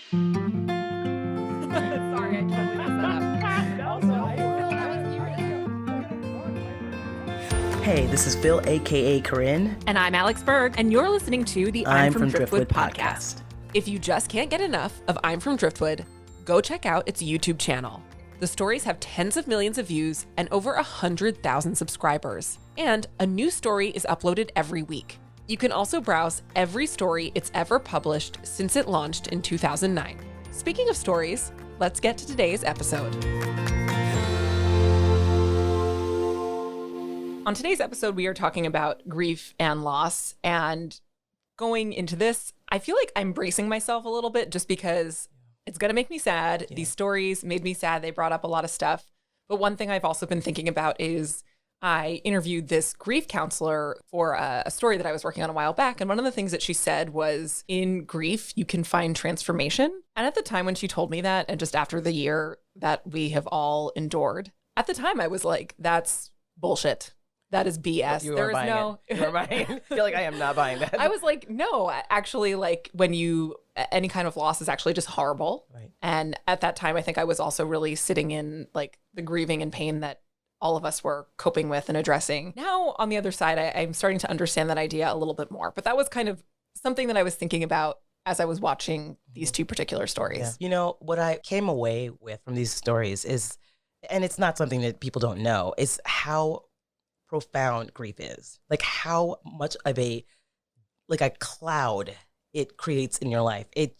Sorry, I totally messed that up. Also, Hey, this is Phil, aka Corinne. And I'm Alex Berg, and you're listening to the I'm from Driftwood podcast. If you just can't get enough of I'm from Driftwood, go check out its YouTube channel. The stories have tens of millions of views and over 100,000 subscribers. And a new story is uploaded every week. You can also browse every story it's ever published since it launched in 2009. Speaking of stories, let's get to today's episode. On today's episode, we are talking about grief and loss. And going into this, I feel like I'm bracing myself a little bit just because it's going to make me sad. Yeah. These stories made me sad. They brought up a lot of stuff. But one thing I've also been thinking about is I interviewed this grief counselor for a story that I was working on a while back. And one of the things that she said was, in grief, you can find transformation. And at the time when she told me that, and just after the year that we have all endured, at the time I was like, that's bullshit. That is BS. You are buying it. I feel like I am not buying that. I was like, no, actually, like when any kind of loss is actually just horrible. Right. And at that time, I think I was also really sitting in like the grieving and pain that all of us were coping with and addressing. Now, on the other side, I'm starting to understand that idea a little bit more. But that was kind of something that I was thinking about as I was watching these two particular stories. Yeah. You know, what I came away with from these stories is, and it's not something that people don't know, is how profound grief is. Like how much of a cloud it creates in your life. It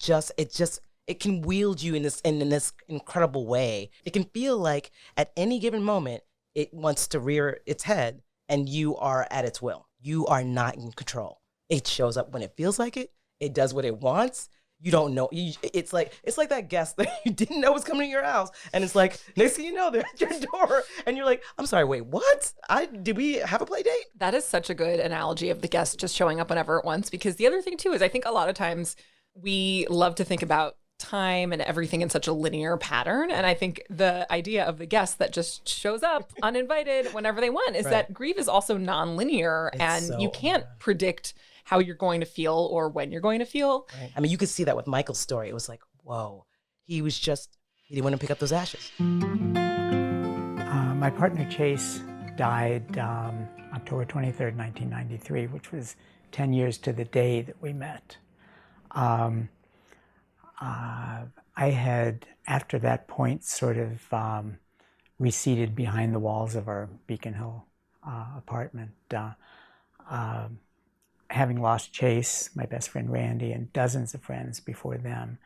can wield you in this incredible way. It can feel like at any given moment it wants to rear its head and you are at its will. You are not in control. It shows up when it feels like it. It does what it wants. You don't know. It's like that guest that you didn't know was coming to your house, and it's like next thing you know, they're at your door, and you're like, "I'm sorry, wait, what? Did we have a play date?" That is such a good analogy of the guest just showing up whenever it wants. Because the other thing too is, I think a lot of times we love to think about time and everything in such a linear pattern, and I think the idea of the guest that just shows up uninvited whenever they want is that grief is also non-linear, and you can't predict how you're going to feel or when you're going to feel. Right. I mean, you could see that with Michael's story. It was like, whoa, he didn't want to pick up those ashes. My partner Chase died October 23rd, 1993, which was 10 years to the day that we met. I had, after that point, sort of receded behind the walls of our Beacon Hill apartment. Having lost Chase, my best friend Randy, and dozens of friends before them,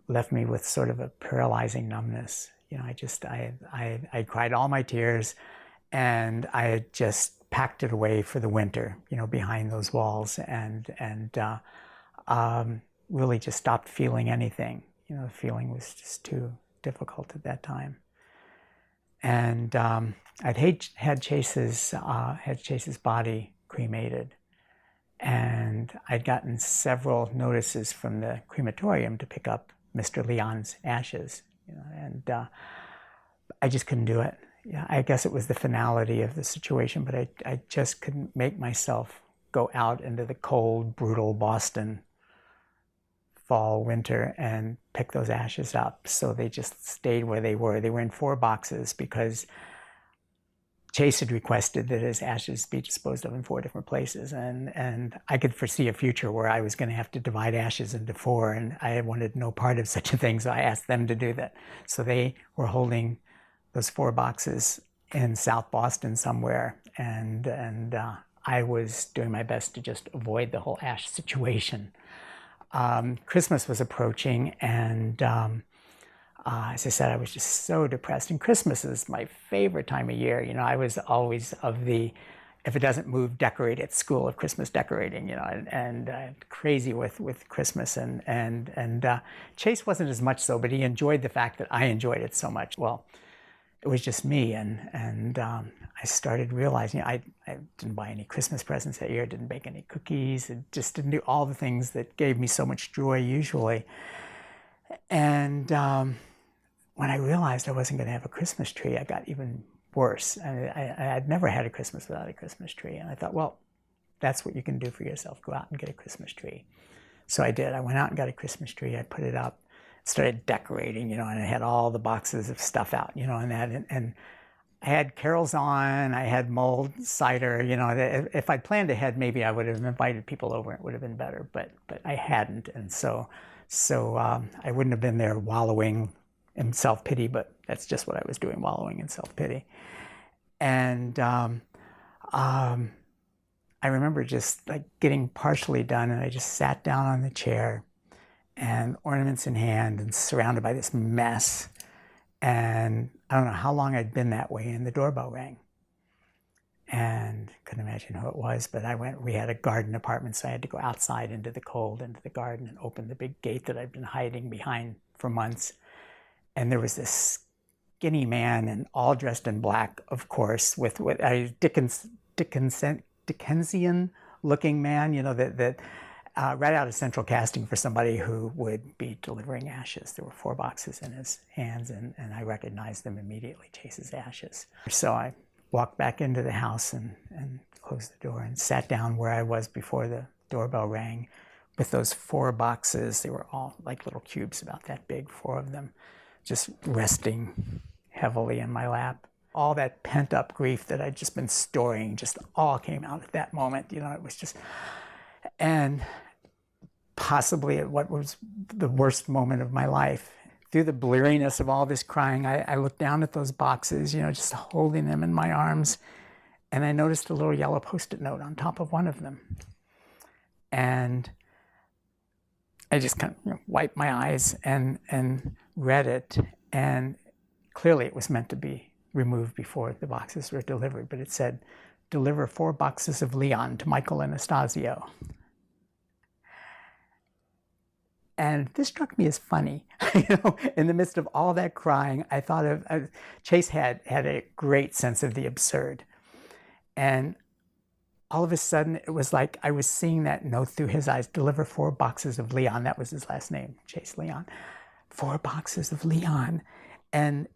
left me with sort of a paralyzing numbness. You know, I cried all my tears, and I had just packed it away for the winter, you know, behind those walls, and really just stopped feeling anything. You know, the feeling was just too difficult at that time. And I'd had Chase's body cremated. And I'd gotten several notices from the crematorium to pick up Mr. Leon's ashes, you know, and I just couldn't do it. Yeah, I guess it was the finality of the situation, but I just couldn't make myself go out into the cold, brutal Boston fall, winter, and pick those ashes up. So they just stayed where they were. They were in 4 boxes because Chase had requested that his ashes be disposed of in 4 different places, and I could foresee a future where I was going to have to divide ashes into 4, and I wanted no part of such a thing, so I asked them to do that. So they were holding those 4 boxes in South Boston somewhere, and I was doing my best to just avoid the whole ash situation. Christmas was approaching, and as I said, I was just so depressed. And Christmas is my favorite time of year. You know, I was always of the, if it doesn't move, decorate at school of Christmas decorating, you know, and crazy with Christmas. And Chase wasn't as much so, but he enjoyed the fact that I enjoyed it so much. Well, it was just me. And I started realizing I didn't buy any Christmas presents that year, didn't bake any cookies, and just didn't do all the things that gave me so much joy usually. And when I realized I wasn't going to have a Christmas tree, I got even worse. I'd never had a Christmas without a Christmas tree. And I thought, well, that's what you can do for yourself. Go out and get a Christmas tree. So I did. I went out and got a Christmas tree. I put it up, started decorating, and I had all the boxes of stuff out, and that, and I had carols on, I had mulled cider, if I'd planned ahead, maybe I would have invited people over. It would have been better, but I hadn't. And so I wouldn't have been there wallowing in self-pity, but that's just what I was doing, wallowing in self-pity. And I remember just like getting partially done, and I just sat down on the chair and ornaments in hand and surrounded by this mess. And I don't know how long I'd been that way, and the doorbell rang. And couldn't imagine who it was, but we had a garden apartment, so I had to go outside into the cold, into the garden, and open the big gate that I'd been hiding behind for months. And there was this skinny man, and all dressed in black, of course, with what Dickensian-looking man, that right out of central casting for somebody who would be delivering ashes. There were 4 boxes in his hands, and I recognized them immediately, Chase's ashes. So I walked back into the house and closed the door and sat down where I was before the doorbell rang with those 4 boxes. They were all like little cubes about that big, 4 of them, just resting heavily in my lap. All that pent-up grief that I'd just been storing just all came out at that moment. It was just... And possibly at what was the worst moment of my life, through the bleariness of all this crying, I looked down at those boxes, just holding them in my arms, and I noticed a little yellow Post-it note on top of one of them. And I just kind of wiped my eyes and read it, and clearly it was meant to be removed before the boxes were delivered, but it said, "Deliver 4 boxes of Leon to Michael and Anastasio." And this struck me as funny. In the midst of all that crying, I thought of Chase had a great sense of the absurd. And all of a sudden, it was like I was seeing that note through his eyes, "Deliver 4 boxes of Leon." That was his last name, Chase Leon. 4 boxes of Leon. And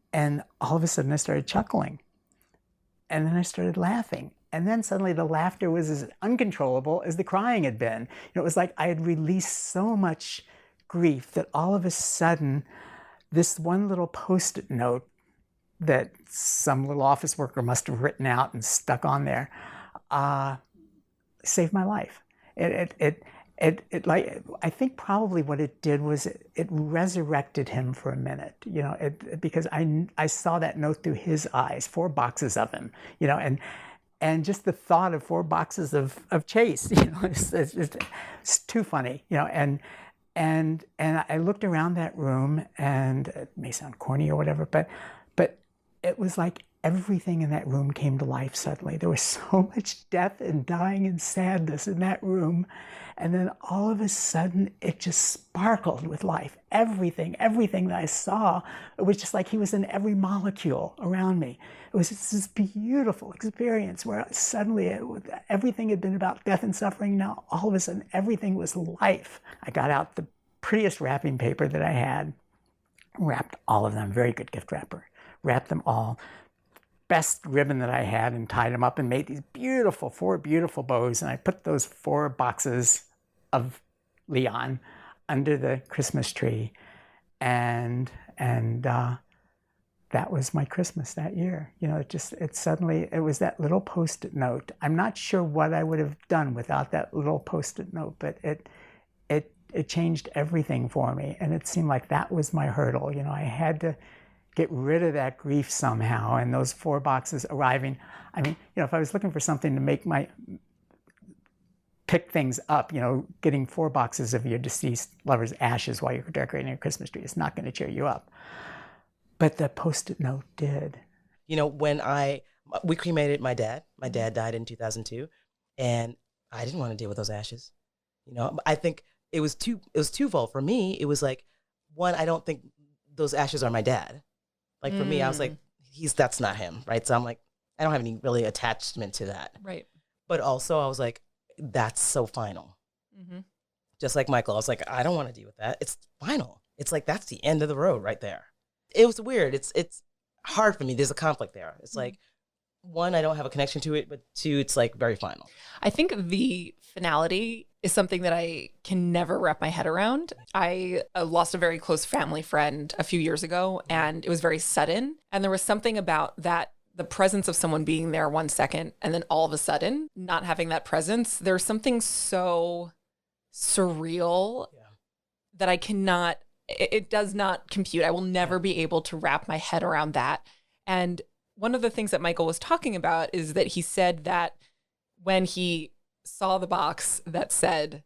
all of a sudden, I started chuckling. And then I started laughing. And then suddenly the laughter was as uncontrollable as the crying had been. It was like I had released so much grief that all of a sudden, this one little Post-it note that some little office worker must have written out and stuck on there saved my life. I think probably what it did was it resurrected him for a minute, because I saw that note through his eyes, 4 boxes of him, and just the thought of 4 boxes of Chase, it's too funny, and I looked around that room, and it may sound corny or whatever, but it was like everything in that room came to life suddenly. There was so much death and dying and sadness in that room. And then all of a sudden, it just sparkled with life. Everything that I saw, it was just like he was in every molecule around me. It was just this beautiful experience where suddenly everything had been about death and suffering. Now, all of a sudden, everything was life. I got out the prettiest wrapping paper that I had, wrapped all of them, very good gift wrapper, wrapped them all. Best ribbon that I had, and tied them up and made these 4 beautiful bows. And I put those 4 boxes of Leon under the Christmas tree. And that was my Christmas that year. It was that little Post-it note. I'm not sure what I would have done without that little Post-it note, but it changed everything for me. And it seemed like that was my hurdle. I had to get rid of that grief somehow, and those 4 boxes arriving. I mean, if I was looking for something to make pick things up, getting 4 boxes of your deceased lover's ashes while you're decorating a Christmas tree is not going to cheer you up. But the Post-it note did. When we cremated my dad. My dad died in 2002, and I didn't want to deal with those ashes. I think it was twofold. For me, it was like, one, I don't think those ashes are my dad. Like for me, I was like, that's not him, right? So I'm like, I don't have any really attachment to that. Right. But also I was like, that's so final. Mm-hmm. Just like Michael, I was like, I don't want to deal with that. It's final. It's like, that's the end of the road right there. It was weird. It's hard for me. There's a conflict there. It's like, one, I don't have a connection to it, but two, it's like very final. I think the finality is something that I can never wrap my head around. I lost a very close family friend a few years ago, and it was very sudden. And there was something about that, the presence of someone being there 1 second, and then all of a sudden not having that presence. There's something so surreal that I cannot, it does not compute. I will never be able to wrap my head around that. And one of the things that Michael was talking about is that he said that when he saw the box that said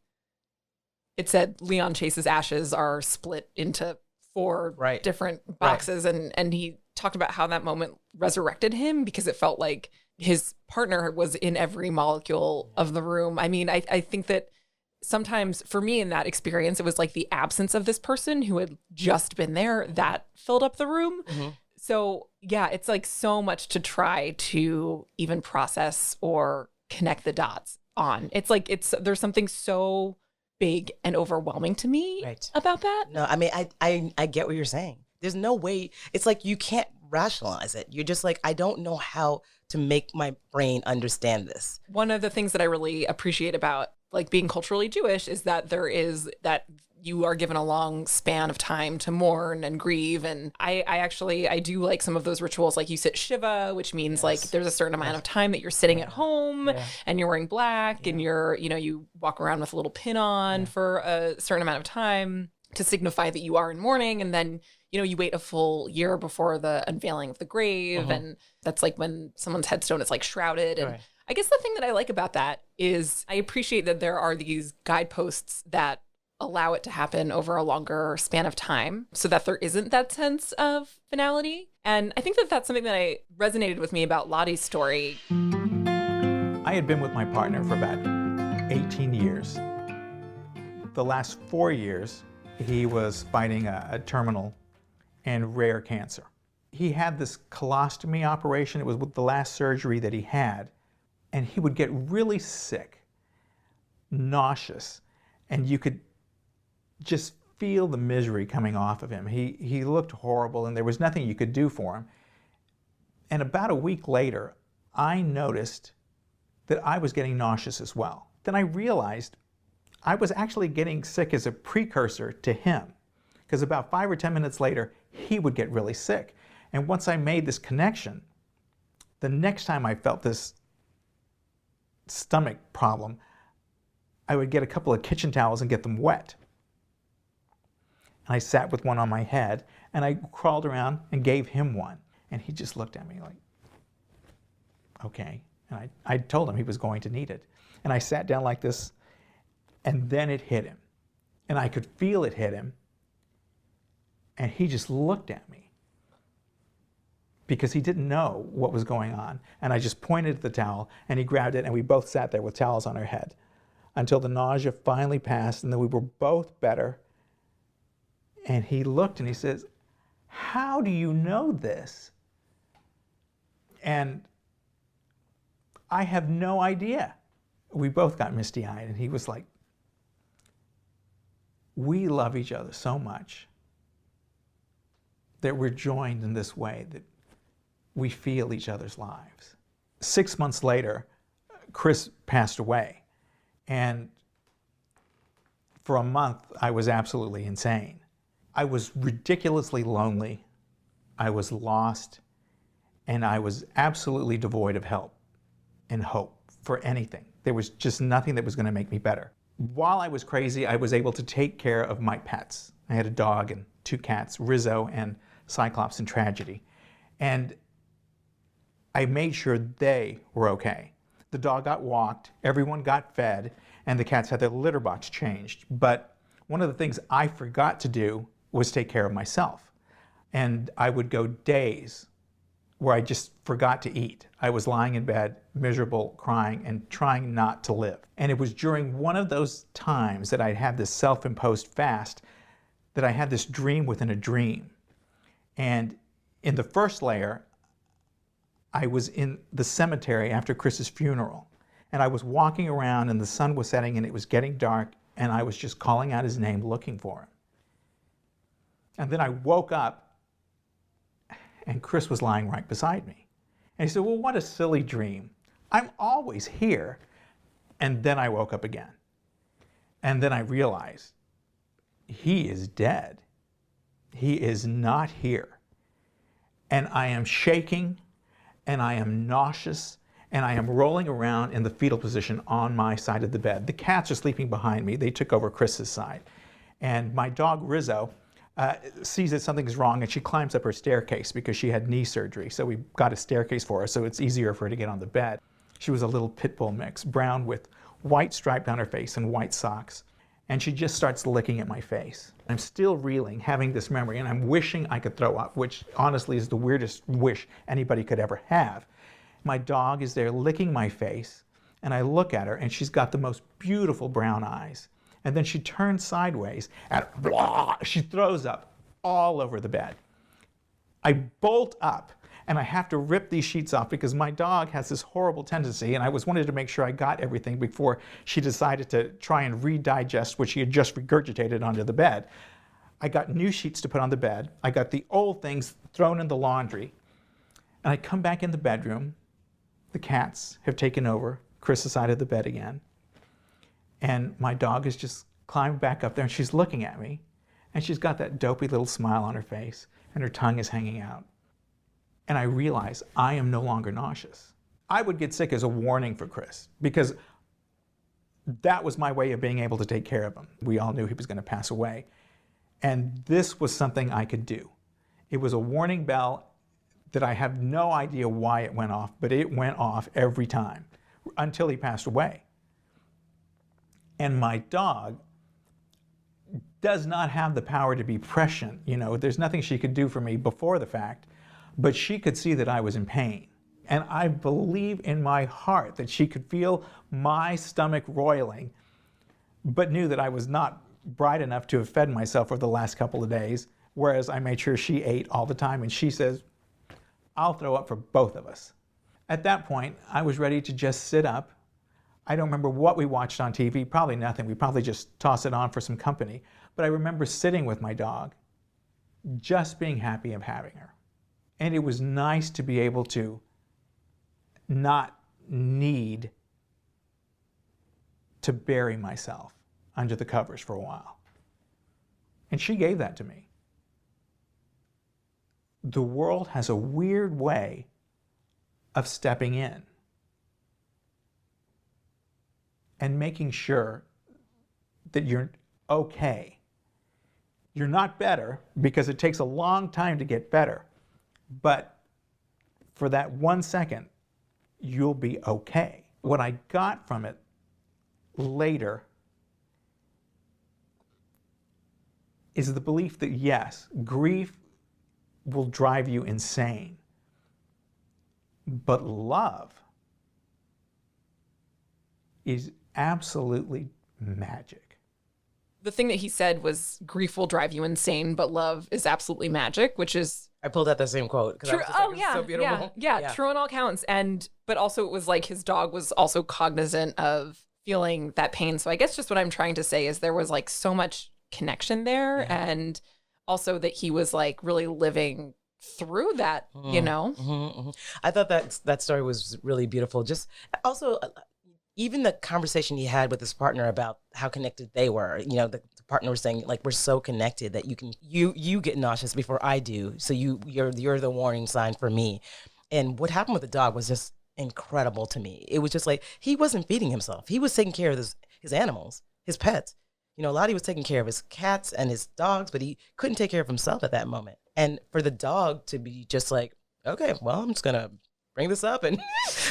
Leon Chase's ashes are split into 4 different boxes, and he talked about how that moment resurrected him because it felt like his partner was in every molecule of the room. I mean, I think that sometimes for me in that experience, it was like the absence of this person who had just been there that filled up the room. Mm-hmm. So yeah, it's like so much to try to even process or connect the dots on. It's like there's something so big and overwhelming to me about that. No, I mean, I get what you're saying. There's no way. It's like you can't rationalize it. You're just like, I don't know how to make my brain understand this. One of the things that I really appreciate about like being culturally Jewish is that there is that you are given a long span of time to mourn and grieve. And I do like some of those rituals. Like you sit Shiva, which means like there's a certain amount of time that you're sitting at home and you're wearing black and you walk around with a little pin on for a certain amount of time to signify that you are in mourning. And then, you wait a full year before the unveiling of the grave. And that's like when someone's headstone is like shrouded. And I guess the thing that I like about that is I appreciate that there are these guideposts that allow it to happen over a longer span of time so that there isn't that sense of finality. And I think that that's something that resonated with me about Lottie's story. I had been with my partner for about 18 years. The last 4 years, he was fighting a terminal and rare cancer. He had this colostomy operation. It was the last surgery that he had. And he would get really sick, nauseous, and you could just feel the misery coming off of him. He looked horrible, and there was nothing you could do for him. And about a week later, I noticed that I was getting nauseous as well. Then I realized I was actually getting sick as a precursor to him, because about 5 or 10 minutes later, he would get really sick. And once I made this connection, the next time I felt this stomach problem, I would get a couple of kitchen towels and get them wet. And I sat with one on my head, and I crawled around and gave him one. And he just looked at me like, okay. And I told him he was going to need it. And I sat down like this, and then it hit him. And I could feel it hit him. And he just looked at me because he didn't know what was going on. And I just pointed at the towel, and he grabbed it, and we both sat there with towels on our head until the nausea finally passed, and then we were both better. And he looked and he says, "How do you know this?" And I have no idea. We both got misty-eyed, and he was like, we love each other so much that we're joined in this way that we feel each other's lives. 6 months later, Chris passed away. And for a month, I was absolutely insane. I was ridiculously lonely. I was lost. And I was absolutely devoid of help and hope for anything. There was just nothing that was going to make me better. While I was crazy, I was able to take care of my pets. I had a dog and 2 cats, Rizzo and Cyclops in Tragedy. And I made sure they were okay. The dog got walked, everyone got fed, and the cats had their litter box changed. But one of the things I forgot to do was take care of myself. And I would go days where I just forgot to eat. I was lying in bed, miserable, crying, and trying not to live. And it was during one of those times that I had this self-imposed fast that I had this dream within a dream. And in the first layer, I was in the cemetery after Chris's funeral. And I was walking around, and the sun was setting, and it was getting dark, and I was just calling out his name, looking for him. And then I woke up, and Chris was lying right beside me. And he said, well, what a silly dream. I'm always here. And then I woke up again. And then I realized he is dead. He is not here. And I am shaking, and I am nauseous, and I am rolling around in the fetal position on my side of the bed. The cats are sleeping behind me. They took over Chris's side. And my dog, Rizzo, sees that something's wrong, and she climbs up her staircase because she had knee surgery. So we got a staircase for her, so it's easier for her to get on the bed. She was a little pit bull mix, brown with white stripe down her face and white socks. And she just starts licking at my face. I'm still reeling, having this memory, and I'm wishing I could throw up, which honestly is the weirdest wish anybody could ever have. My dog is there licking my face, and I look at her, and she's got the most beautiful brown eyes. And then she turns sideways, and blah, she throws up all over the bed. I bolt up, and I have to rip these sheets off because my dog has this horrible tendency, and I wanted to make sure I got everything before she decided to try and redigest what she had just regurgitated onto the bed. I got new sheets to put on the bed. I got the old things thrown in the laundry. And I come back in the bedroom. The cats have taken over Chris's side of the bed again. And my dog is just climbed back up there, and she's looking at me. And she's got that dopey little smile on her face, and her tongue is hanging out. And I realize I am no longer nauseous. I would get sick as a warning for Chris because that was my way of being able to take care of him. We all knew he was going to pass away. And this was something I could do. It was a warning bell that I have no idea why it went off, but it went off every time until he passed away. And my dog does not have the power to be prescient. You know, there's nothing she could do for me before the fact, but she could see that I was in pain. And I believe in my heart that she could feel my stomach roiling, but knew that I was not bright enough to have fed myself for the last couple of days, whereas I made sure she ate all the time. And she says, I'll throw up for both of us. At that point, I was ready to just sit up. I don't remember what we watched on TV, probably nothing. We probably just tossed it on for some company. But I remember sitting with my dog, just being happy of having her. And it was nice to be able to not need to bury myself under the covers for a while. And she gave that to me. The world has a weird way of stepping in and making sure that you're okay. You're not better because it takes a long time to get better, but for that 1 second, you'll be okay. What I got from it later is the belief that yes, grief will drive you insane, but love is absolutely magic. The thing that he said was grief will drive you insane, but love is absolutely magic, which is I pulled out that same quote. true. So beautiful. Yeah, true on all counts. But also it was like his dog was also cognizant of feeling that pain. So I guess just what I'm trying to say is there was like so much connection there, and also that he was like really living through that, you know? I thought that story was really beautiful. Just also, even the conversation he had with his partner about how connected they were. You know, the partner was saying like, we're so connected that you get nauseous before I do. So you're the warning sign for me. And what happened with the dog was just incredible to me. It was just like, he wasn't feeding himself. He was taking care of his animals, his pets. You know, Lottie was taking care of his cats and his dogs, but he couldn't take care of himself at that moment. And for the dog to be just like, okay, well, I'm just going to bring this up and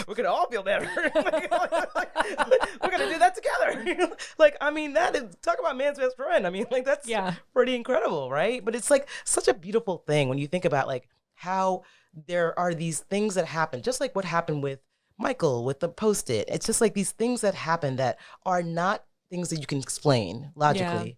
we're going to all feel better. We're going to do that together. Like, I mean, that is, talk about man's best friend. I mean, like, that's pretty incredible, right? But it's like such a beautiful thing when you think about like how there are these things that happen, just like what happened with Michael with the Post-it. It's just like these things that happen that are not things that you can explain logically.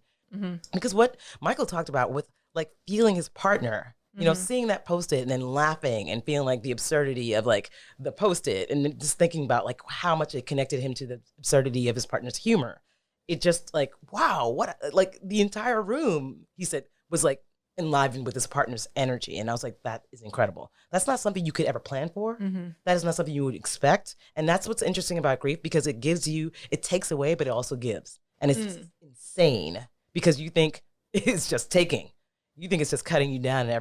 Because what Michael talked about with like feeling his partner, you know, seeing that Post-it and then laughing and feeling like the absurdity of like the Post-it and then just thinking about like how much it connected him to the absurdity of his partner's humor. It just like, wow, what, like the entire room, he said, was like enlivened with his partner's energy. And I was like, that is incredible. That's not something you could ever plan for. That is not something you would expect. And that's what's interesting about grief, because it gives you, it takes away, but it also gives. And it's just insane, because you think it's just taking. You think it's just cutting you down at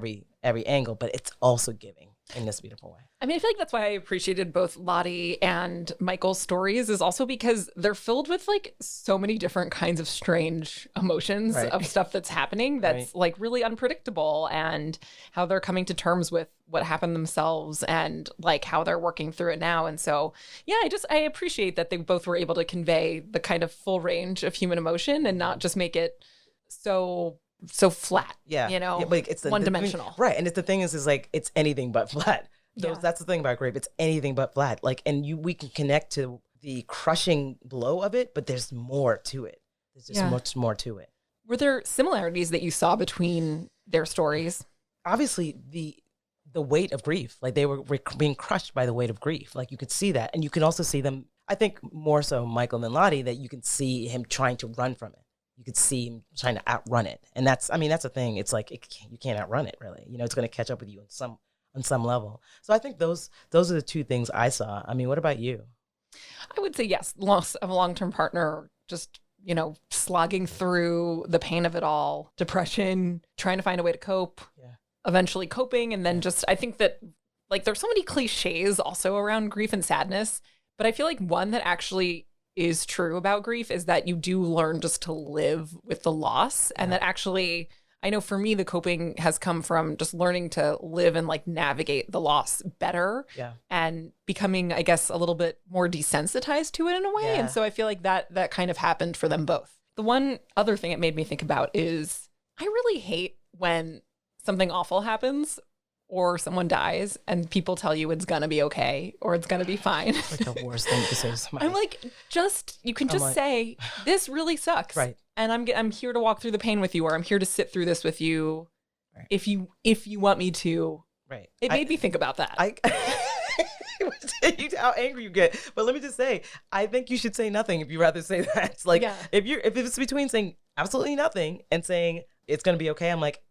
every angle, but it's also giving in this beautiful way. I mean, I feel like that's why I appreciated both Lottie and Michael's stories, is also because they're filled with like so many different kinds of strange emotions of stuff that's happening that's like really unpredictable, and how they're coming to terms with what happened themselves and like how they're working through it now. And so, yeah, I appreciate that they both were able to convey the kind of full range of human emotion and not just make it so flat, you know, but it's one-dimensional. Right. And it's the thing is like, it's anything but flat. That's the thing about grief. It's anything but flat. Like, and we can connect to the crushing blow of it, but there's more to it. There's just much more to it. Were there similarities that you saw between their stories? Obviously, the weight of grief, like they were being crushed by the weight of grief. Like you could see that. And you can also see them, I think more so Michael and Ladi, that you can see him trying to run from it. You could see him trying to outrun it. And that's the thing. It's like, you can't outrun it, really. You know, it's going to catch up with you on some level. So I think those are the two things I saw. I mean, what about you? I would say yes, loss of a long-term partner, just, you know, slogging through the pain of it all, depression, trying to find a way to cope, eventually coping. And then just, I think that like there's so many cliches also around grief and sadness, but I feel like one that actually is true about grief is that you do learn just to live with the loss. And that actually, I know for me, the coping has come from just learning to live and like navigate the loss better and becoming, I guess, a little bit more desensitized to it in a way. And so I feel like that kind of happened for them both. The one other thing it made me think about is I really hate when something awful happens or someone dies and people tell you it's gonna be okay or it's gonna be fine. It's like the worst thing to say to somebody. I'm like, you can just say, this really sucks. Right. And I'm here to walk through the pain with you, or I'm here to sit through this with you. Right. If you want me to. Right. It made me think about that. How angry you get. But let me just say, I think you should say nothing if you rather say that. It's like, if it's between saying absolutely nothing and saying it's gonna be okay, I'm like,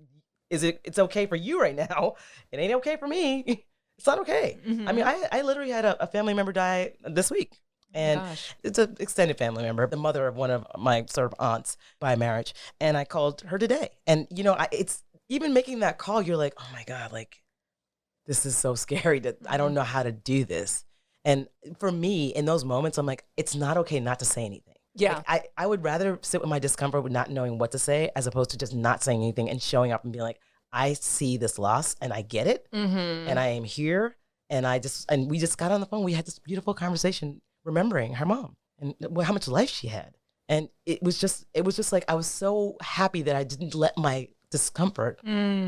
it's okay for you right now. It ain't okay for me. It's not okay. I mean, I literally had a family member die this week. And it's an extended family member, the mother of one of my sort of aunts by marriage. And I called her today. And, you know, it's even making that call, you're like, oh my God, like, this is so scary that I don't know how to do this. And for me, in those moments, I'm like, it's not okay not to say anything. Yeah. Like, I would rather sit with my discomfort with not knowing what to say as opposed to just not saying anything and showing up and being like, I see this loss and I get it. And I am here. And we just got on the phone. We had this beautiful conversation remembering her mom and how much life she had. And it was just like, I was so happy that I didn't let my discomfort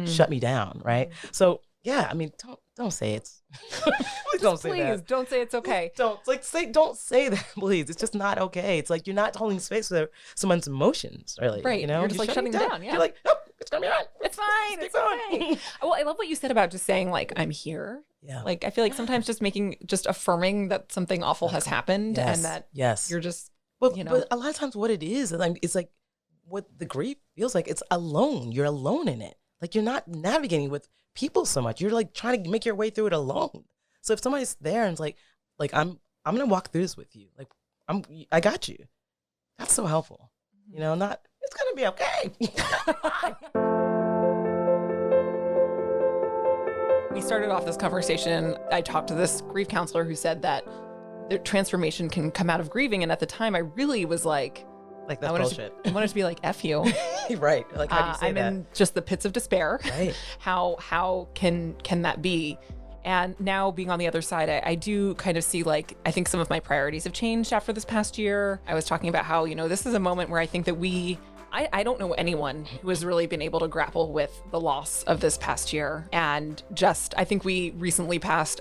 shut me down. Right. So yeah, I mean, don't say it's, please don't say that. Please don't say it's okay. Don't say that, please. It's just not okay. It's like, you're not holding space for someone's emotions, really. Right. You know, you're just like shutting down. Yeah. You're like, nope, it's going to be fine. It's fine. It's okay. Well, I love what you said about just saying like, I'm here. Yeah. Like, I feel like sometimes just affirming that something awful has happened and that you're just, but a lot of times what it is, it's like what the grief feels like. It's alone. You're alone in it. Like, you're not navigating with people so much. You're like trying to make your way through it alone. So if somebody's there and it's like I'm gonna walk through this with you. Like, I got you. That's so helpful. You know, it's gonna be okay. We started off this conversation. I talked to this grief counselor who said that the transformation can come out of grieving. And at the time I really was like that's bullshit. I wanted to be like, F you. Right. Like, how do you say I'm that? in just the pits of despair. Right. How can that be? And now being on the other side, I do kind of see like, I think some of my priorities have changed after this past year. I was talking about how, you know, this is a moment where I think that I don't know anyone who has really been able to grapple with the loss of this past year. And I think we recently passed,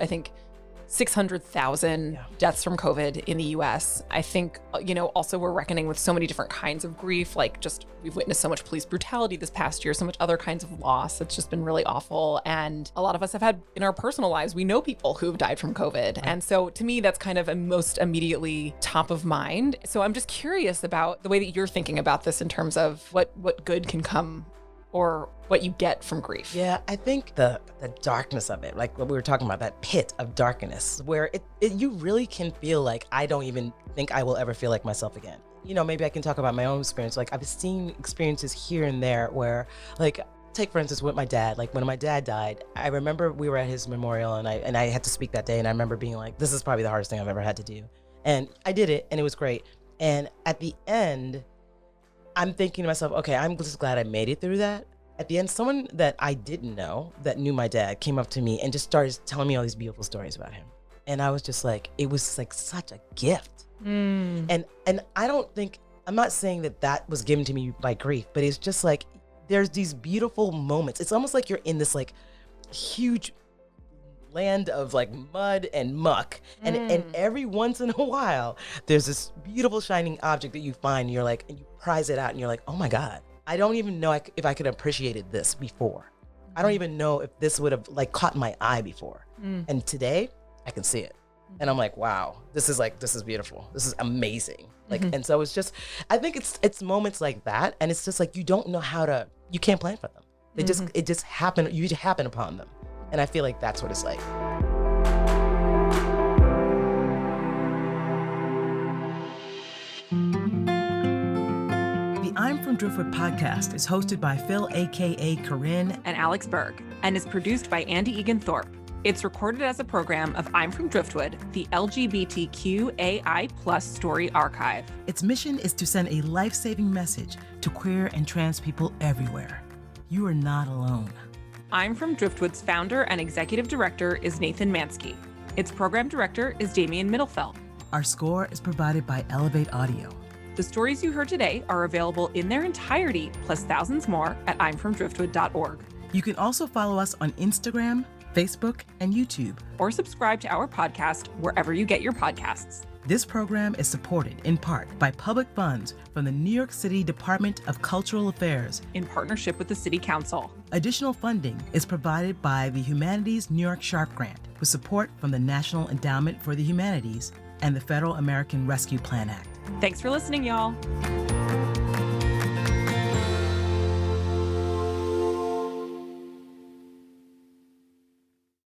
600,000 deaths from COVID in the US. I think, you know, also we're reckoning with so many different kinds of grief. Like, just, we've witnessed so much police brutality this past year, so much other kinds of loss. It's just been really awful. And a lot of us have had in our personal lives, we know people who have died from COVID. And so to me, that's kind of most immediately top of mind. So I'm just curious about the way that you're thinking about this in terms of what good can come or what you get from grief? Yeah, I think the darkness of it, like what we were talking about, that pit of darkness, where you really can feel like I don't even think I will ever feel like myself again. You know, maybe I can talk about my own experience. Like I've seen experiences here and there where, like, take for instance with my dad. Like when my dad died, I remember we were at his memorial and I had to speak that day, and I remember being like, this is probably the hardest thing I've ever had to do. And I did it, and it was great. And at the end, I'm thinking to myself, okay, I'm just glad I made it through that. At the end, someone that I didn't know that knew my dad came up to me and just started telling me all these beautiful stories about him. And I was just like, it was like such a gift. And I don't think, I'm not saying that was given to me by grief, but it's just like, there's these beautiful moments. It's almost like you're in this like huge land of like mud and muck. And every once in a while, there's this beautiful shining object that you find, and you're like, and you prize it out, and you're like, oh my God, I don't even know if I could have appreciated this before. I don't even know if this would have like caught my eye before. And today I can see it. And I'm like, wow, this is beautiful. This is amazing. Like, and so it's just, I think it's moments like that. And it's just like, you don't know you can't plan for them. It just happen, you happen upon them. And I feel like that's what it's like. The I'm from Driftwood podcast is hosted by Phil, AKA Corinne, and Alex Berg, and is produced by Andy Egan Thorpe. It's recorded as a program of I'm from Driftwood, the LGBTQAI+ story archive. Its mission is to send a life-saving message to queer and trans people everywhere. You are not alone. I'm from Driftwood's founder and executive director is Nathan Mansky. Its program director is Damian Middlefelt. Our score is provided by Elevate Audio. The stories you heard today are available in their entirety, plus thousands more, at imfromdriftwood.org. You can also follow us on Instagram, Facebook, and YouTube. Or subscribe to our podcast wherever you get your podcasts. This program is supported in part by public funds from the New York City Department of Cultural Affairs in partnership with the City Council. Additional funding is provided by the Humanities New York Sharp Grant with support from the National Endowment for the Humanities and the Federal American Rescue Plan Act. Thanks for listening, y'all.